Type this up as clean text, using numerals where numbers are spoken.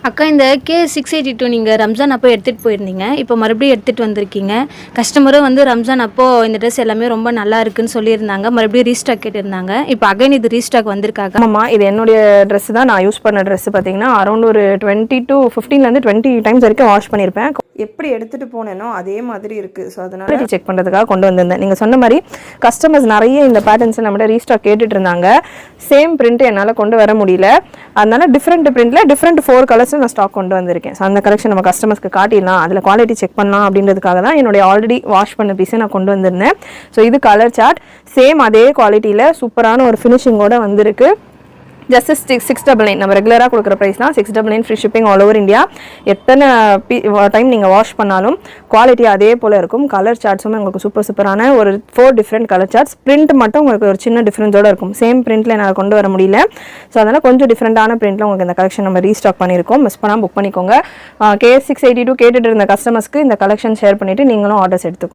அக்கா இந்த K682 நீங்கள் ரம்ஜான் அப்போ எடுத்துகிட்டு போயிருந்தீங்க. இப்போ மறுபடியும் எடுத்துகிட்டு வந்திருக்கீங்க. கஸ்டமரும் வந்து ரம்ஜான் அப்போது இந்த ட்ரெஸ் எல்லாமே ரொம்ப நல்லா இருக்குன்னு சொல்லியிருந்தாங்க. மறுபடியும் ரீஸ்டாக் கேட்டிருந்தாங்க. இப்போ அகைன் இது ரீஸ்டாக் வந்திருக்காங்க. ஆமாம்மா, இது என்னுடைய ட்ரெஸ் தான். நான் யூஸ் பண்ண ட்ரெஸ் பார்த்தீங்கன்னா அரௌண்ட் ஒரு 20 to 15லேருந்து 20 டைம்ஸ் வரைக்கும் வாஷ் பண்ணியிருப்பேன். எப்படி எடுத்துகிட்டு போனேனோ அதே மாதிரி இருக்குது. ஸோ அதனால் செக் பண்ணுறதுக்காக கொண்டு வந்திருந்தேன். நீங்கள் சொன்ன மாதிரி கஸ்டமர்ஸ் நிறைய இந்த பேட்டர்ன்ஸை நம்மகிட்ட ரீஸ்டாக் கேட்டுட்டு இருந்தாங்க. சேம் பிரிண்ட் என்னால் கொண்டு வர முடியல. அதனால டிஃப்ரெண்ட் பிரிண்டில் டிஃப்ரெண்ட் 4 கலர்ஸும் நான் ஸ்டாக் கொண்டு வந்திருக்கேன். ஸோ அந்த கலெக்ஷன் நம்ம கஸ்டமர்ஸ்க்கு காட்டிடலாம், அதில் குவாலிட்டி செக் பண்ணலாம் அப்படின்றதுக்காக தான் என்னுடைய ஆல்ரெடி வாஷ் பண்ண பீஸை நான் கொண்டு வந்திருந்தேன். ஸோ இது கலர் சார்ட், சேம் அதே குவாலிட்டியில் சூப்பரான ஒரு ஃபினிஷிங்கோடு வந்திருக்கு. ஜஸ்ட் 699. நம்ம ரெகுலராக கொடுக்குற ப்ரைஸ் தான் 699 free shipping all over India. எத்தனை டைம் நீங்கள் வாஷ் பண்ணாலும் குவாலிட்டி அதே போல் இருக்கும். கலர் சார்ட்ஸுமே உங்களுக்கு சூப்பரான ஒரு 4 டிஃப்ரெண்ட் கலர் சார்ட்ஸ். பிரிண்ட் மட்டும் உங்களுக்கு ஒரு சின்ன டிஃப்ரென்ஸோடு இருக்கும். சேம் பிரிண்ட்டில் என்னால் கொண்டு வர முடியல. ஸோ அதனால் கொஞ்சம் டிஃப்ரெண்ட்டான பிரிண்ட்டில் உங்களுக்கு இந்த கலெக்ஷன் நம்ம ரீஸ்டாக் பண்ணியிருக்கோம். மிஸ் பண்ணாமல் புக் பண்ணிக்கோங்க. K682 கேட்டுட்டு இருந்த கஸ்டமர்ஸ்க்கு இந்த கலெக்ஷன் ஷேர் பண்ணிவிட்டு நீங்களும் ஆர்டர்ஸ் எடுத்துக்கோங்க.